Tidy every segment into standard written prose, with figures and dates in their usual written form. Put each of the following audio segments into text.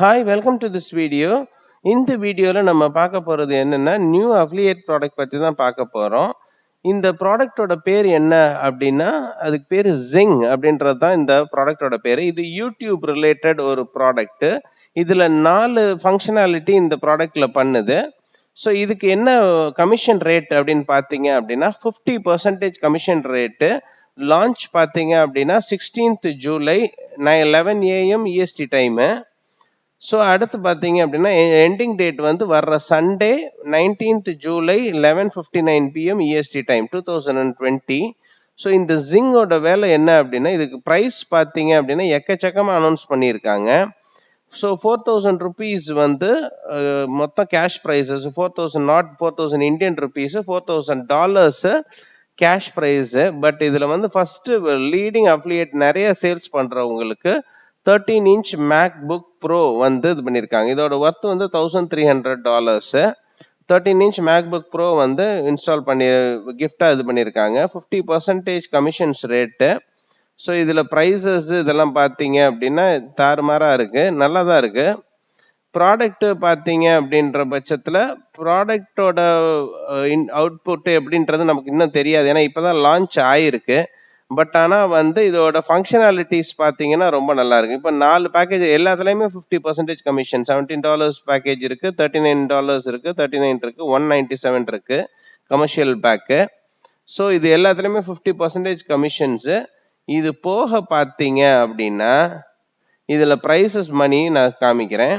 Hi, welcome to this video. இந்த வீடியோல நம்ம பார்க்க போறது என்னன்னா நியூ அஃபிலியேட் ப்ராடக்ட் பத்தி தான் பார்க்க போறோம். இந்த ப்ராடக்ட்டோட பேர் என்ன அப்படின்னா அதுக்கு பேரு Zing அப்படின்றது தான் இந்த ப்ராடக்ட்டோட பேரு. இது YouTube ரிலேட்டட் ஒரு ப்ராடக்ட். இதுல 4 ஃபங்க்ஷனாலிட்டி இந்த ப்ராடக்ட்ல பண்ணுது. ஸோ இதுக்கு என்ன கமிஷன் ரேட் அப்படின்னு பார்த்தீங்க அப்படின்னா 50% கமிஷன் ரேட்டு. லான்ச் பார்த்தீங்க அப்படின்னா 16th July 11 AM EST time. So அடுத்து பார்த்தீங்க அப்படின்னா எண்டிங் டேட் வந்து வர்ற Sunday 19th July 11:59 PM EST time 2020. So இந்த ஜிங்கோட வேலை என்ன அப்படின்னா இதுக்கு ப்ரைஸ் பார்த்தீங்க அப்படின்னா எக்கச்சக்கமாக அனௌன்ஸ் பண்ணியிருக்காங்க. ஸோ 4000 ருபீஸ் வந்து மொத்தம் cash prices 4000 not 4000 Indian rupees $4000 cash prize. But இதில் வந்து ஃபர்ஸ்ட் லீடிங் அஃபிலியேட் நிறைய சேல்ஸ் பண்ணுறவங்களுக்கு 13-inch Macbook Pro வந்து இது பண்ணியிருக்காங்க. இதோட ஒர்த் வந்து $1300. 13-inch Macbook Pro வந்து இன்ஸ்டால் பண்ணி கிஃப்டாக இது பண்ணியிருக்காங்க. 50% கமிஷன்ஸ் ரேட்டு. ஸோ இதில் ப்ரைஸஸ் இதெல்லாம் பார்த்தீங்க அப்படின்னா தாறுமாறாக இருக்குது, நல்லா தான் இருக்குது. ப்ராடக்ட்டு பார்த்தீங்க அப்படின்ற பட்சத்தில் ப்ராடக்டோட அவுட்புட் எப்படின்றது நமக்கு இன்னும் தெரியாது, ஏன்னா இப்போ தான் லான்ச் ஆகிருக்கு. பட் ஆனால் வந்து இதோட ஃபங்க்ஷனாலிட்டிஸ் பார்த்தீங்கன்னா ரொம்ப நல்லா இருக்கு. இப்போ 4 பேக்கேஜ் எல்லாத்துலேயுமே 50% கமிஷன். $17 பேக்கேஜ் இருக்கு, $39 இருக்கு, 39 இருக்கு, 197 இருக்கு கமர்ஷியல் பேக்கு. ஸோ இது எல்லாத்துலேயுமே 50% கமிஷன்ஸு. இது போக பார்த்தீங்க அப்படின்னா இதில் ப்ரைஸஸ் மணி நான் காமிக்கிறேன்.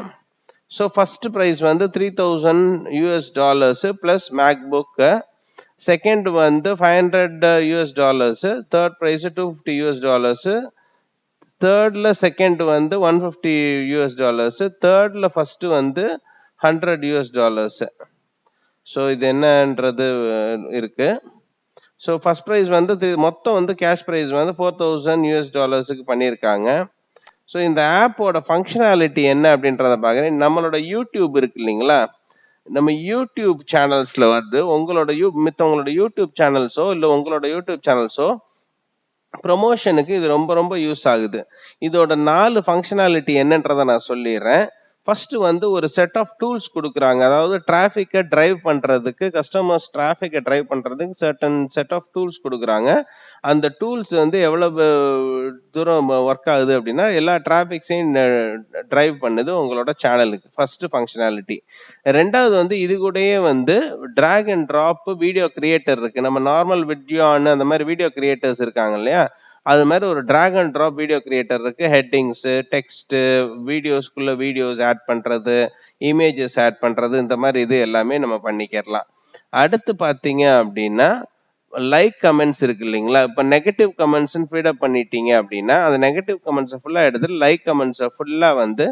ஸோ ஃபர்ஸ்ட் ப்ரைஸ் வந்து $3000 ப்ளஸ் மேக்புக்கு. செகண்ட் வந்து $500, தேர்ட் ப்ரைஸ் $250, தேர்ட்ல செகண்ட் வந்து $150, தேர்ட்ல ஃபர்ஸ்ட் வந்து $100. ஸோ இது என்னன்றது இருக்கு. ஸோ ஃபர்ஸ்ட் ப்ரைஸ் வந்து மொத்தம் வந்து கேஷ் ப்ரைஸ் வந்து $4000 பண்ணியிருக்காங்க. ஸோ இந்த ஆப்போட ஃபங்க்ஷனாலிட்டி என்ன அப்படின்றத பார்க்குறேன். நம்மளோட யூடியூப் இருக்கு இல்லைங்களா, நம்ம யூடியூப் சேனல்ஸ்ல வந்து மித்தவங்களோட யூடியூப் சேனல்ஸோ இல்லை உங்களோட யூடியூப் சேனல்ஸோ ப்ரொமோஷனுக்கு இது ரொம்ப ரொம்ப யூஸ் ஆகுது. இதோட 4 ஃபங்க்ஷனாலிட்டி என்னன்றதை நான் சொல்லிடுறேன். ஃபர்ஸ்ட் வந்து ஒரு செட் ஆஃப் டூல்ஸ் கொடுக்குறாங்க. அதாவது டிராஃபிக்கை டிரைவ் பண்ணுறதுக்கு, கஸ்டமர்ஸ் டிராஃபிக்கை டிரைவ் பண்ணுறதுக்கு சர்டன் செட் ஆஃப் டூல்ஸ் கொடுக்குறாங்க. அந்த டூல்ஸ் வந்து எவ்வளவு தூரம் ஒர்க் ஆகுது அப்படின்னா எல்லா டிராஃபிக்ஸையும் டிரைவ் பண்ணுது உங்களோட சேனலுக்கு. First functionality. ரெண்டாவது வந்து இது கூடயே வந்து drag and drop video creator இருக்கு. நம்ம நார்மல் விட்ஜியான் அந்த மாதிரி வீடியோ கிரியேட்டர்ஸ் இருக்காங்க இல்லையா, அது மாதிரி ஒரு drag and drop video creator இருக்கு. ஹெட்டிங்ஸ், டெக்ஸ்ட், வீடியோஸ்குள்ள வீடியோஸ் ஆட் பண்றது, இமேஜஸ் ஆட் பண்றது, இந்த மாதிரி இது எல்லாமே நம்ம பண்ணிக்கலாம். அடுத்து பார்த்தீங்க அப்படின்னா லைக் கமெண்ட்ஸ் இருக்கு இல்லைங்களா. இப்போ நெகட்டிவ் கமெண்ட்ஸ்ன்னு ஃபீட் அப் பண்ணிட்டீங்க அப்படின்னா அந்த நெகட்டிவ் கமெண்ட்ஸை ஃபுல்லாக எடுத்து லைக் கமெண்ட்ஸை ஃபுல்லாக வந்து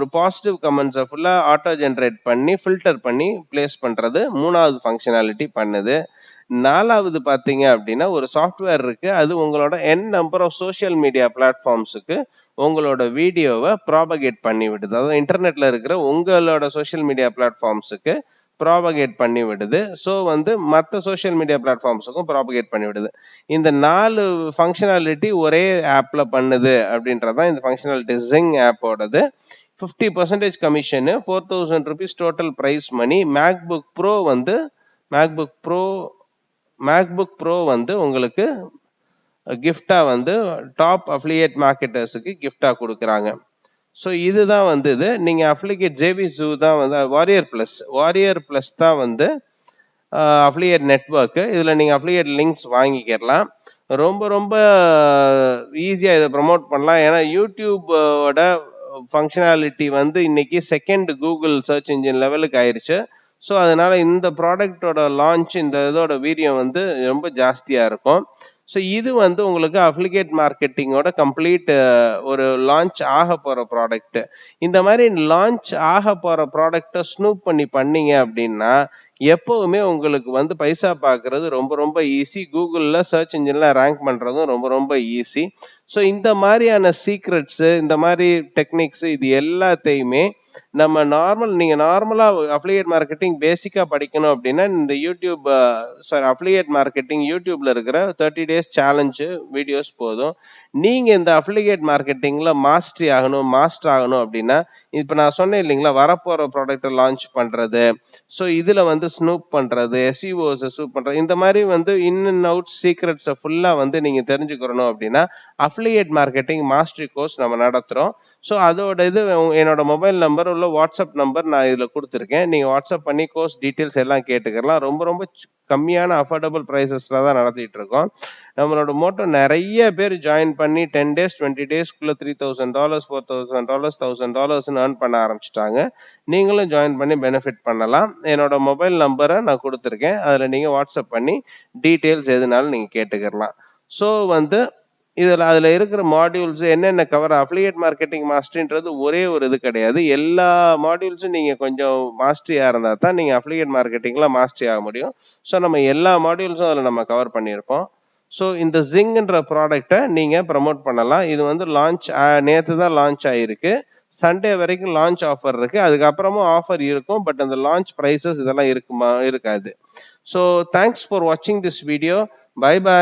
ஒரு பாசிட்டிவ் கமெண்ட்ஸை ஃபுல்லாக ஆட்டோ ஜென்ரேட் பண்ணி ஃபில்டர் பண்ணி பிளேஸ் பண்ணுறது மூணாவது ஃபங்க்ஷனாலிட்டி பண்ணுது. நாலாவது பார்த்தீங்க அப்படின்னா ஒரு சாஃப்ட்வேர் இருக்கு. அது உங்களோட நம்பர் ஆஃப் சோஷியல் மீடியா பிளாட்ஃபார்ம்ஸுக்கு உங்களோட வீடியோவை ப்ராபகேட் பண்ணி விடுது. அதாவது இன்டர்நெட்ல இருக்கிற உங்களோட சோஷியல் மீடியா பிளாட்ஃபார்ம்ஸுக்கு ப்ராபகேட் பண்ணி விடுது. ஸோ வந்து மற்ற சோஷியல் மீடியா பிளாட்ஃபார்ம்ஸுக்கும் ப்ராபகேட் பண்ணி விடுது. இந்த 4 ஃபங்க்ஷனாலிட்டி ஒரே ஆப்ல பண்ணுது அப்படின்றதான் இந்த ஃபங்க்ஷனாலிட்டி Zing ஆப்போடது. 50% commission, 4000 rupees total price money. MacBook Pro வந்து உங்களுக்கு கிஃப்டா வந்து டாப் அஃபிலியேட் மார்க்கெட்டர்ஸுக்கு கிஃப்டா கொடுக்குறாங்க. ஸோ இதுதான் வந்து இது. நீங்கள் அஃபிலியேட் ஜேபி ஜூ தான் வந்து வாரியர் ப்ளஸ் தான் வந்து அஃபிலியேட் நெட்வொர்க்கு. இதில் நீங்கள் அஃபிலியேட் லிங்க்ஸ் வாங்கிக்கலாம். ரொம்ப ரொம்ப ஈஸியாக இதை ப்ரமோட் பண்ணலாம். ஏன்னா யூடியூபோட ஃபங்க்ஷனாலிட்டி வந்து இன்னைக்கு செகண்ட் கூகுள் சர்ச் இன்ஜின் லெவலுக்கு ஆயிடுச்சு. ஸோ அதனால இந்த ப்ராடக்டோட லான்ச், இந்த இதோட வீரியம் வந்து ரொம்ப ஜாஸ்தியாக இருக்கும். ஸோ இது வந்து உங்களுக்கு அஃபிலியேட் மார்க்கெட்டிங்கோட கம்ப்ளீட் ஒரு லான்ச் ஆக போகிற ப்ராடக்ட். இந்த மாதிரி லான்ச் ஆக போகிற ப்ராடக்டை ஸ்னூப் பண்ணீங்க அப்படின்னா எப்பவுமே உங்களுக்கு வந்து பைசா பார்க்கறது ரொம்ப ரொம்ப ஈஸி. கூகுளில் சர்ச் இன்ஜினில் ரேங்க் பண்ணுறதும் ரொம்ப ரொம்ப ஈஸி. ஸோ இந்த மாதிரியான சீக்ரெட்ஸ், இந்த மாதிரி டெக்னிக்ஸ் இது எல்லாத்தையுமே நம்ம நீங்க நார்மலா அஃபிலியேட் மார்க்கெட்டிங் பேசிக்கா படிக்கணும் அப்படின்னா இந்த யூடியூப் அஃபிலியேட் மார்க்கெட்டிங் யூடியூப்ல இருக்கிற 30 டேஸ் சேலஞ்ச் வீடியோஸ் போதும். நீங்க இந்த அஃபிலியேட் மார்க்கெட்டிங்ல மாஸ்டர் ஆகணும் அப்படின்னா, இப்ப நான் சொன்னேன் இல்லைங்களா, வரப்போற ப்ராடக்ட்ட லான்ச் பண்றது. ஸோ இதுல வந்து ஸ்னூப் பண்றது, எஸ்இஓஸ ஸ்னூப் பண்றது, இந்த மாதிரி வந்து இன் அண்ட் அவுட் சீக்ரெட்ஸ ஃபுல்லா வந்து நீங்க தெரிஞ்சுக்கிறணும் அப்படின்னா, அஃபிலியேட் மார்க்கெட்டிங் மாஸ்டரி கோர்ஸ் நம்ம நடத்துறோம். ஸோ அதோட என்னோட மொபைல் நம்பர் உள்ள வாட்ஸ்அப் நம்பர் நான் இதுல குடுத்துருக்கேன். நீங்க வாட்ஸ்அப் பண்ணி கோர்ஸ் டீட்டெயில்ஸ் எல்லாம் கேட்டுக்கலாம். ரொம்ப ரொம்ப கம்மியான அஃபோர்டபிள் பிரைஸஸ்ல தான் நடத்திட்டு இருக்கோம். நம்மளோட மோட்டோ நெறைய பேர் ஜாயின் பண்ணி 10 டேஸ், 20 டேஸ்க்குள்ள $3000, $4000, $1000ன்னு ஏர்ன் பண்ண ஆரம்பிச்சுட்டாங்க. நீங்களும் ஜாயின் பண்ணி பெனிஃபிட் பண்ணலாம். என்னோட மொபைல் நம்பர நான் குடுத்துருக்கேன். அதுல நீங்க வாட்ஸ்அப் பண்ணி டீட்டெயில்ஸ் எதுனாலும் நீங்க கேட்டுக்கிறலாம். ஸோ வந்து அதுல இருக்கிற மாடியூல்ஸ் என்னென்ன அஃபிலியேட் மார்க்கெட்டிங் மாஸ்டரின்றது ஒரே ஒரு இது கிடையாது. எல்லா மாடியூல்ஸும் நீங்க கொஞ்சம் மாஸ்டரியா இருந்தா தான் நீங்க அஃபிலியேட் மார்க்கெட்டிங்ல மாஸ்டரி ஆக முடியும். ஸோ நம்ம எல்லா மாடியூல்ஸும் அதுல நம்ம கவர் பண்ணியிருப்போம். ஸோ இந்த ஜிங்ன்ற ப்ராடக்ட்ட நீங்க ப்ரமோட் பண்ணலாம். இது வந்து நேத்து தான் லான்ச் ஆயிருக்கு. சண்டே வரைக்கும் லான்ச் ஆஃபர் இருக்கு. அதுக்கப்புறமும் ஆஃபர் இருக்கும். பட் அந்த லான்ச் பிரைஸஸ் இதெல்லாம் இருக்காது. ஸோ தேங்க்ஸ் ஃபார் வாட்சிங் திஸ் வீடியோ. Bye by.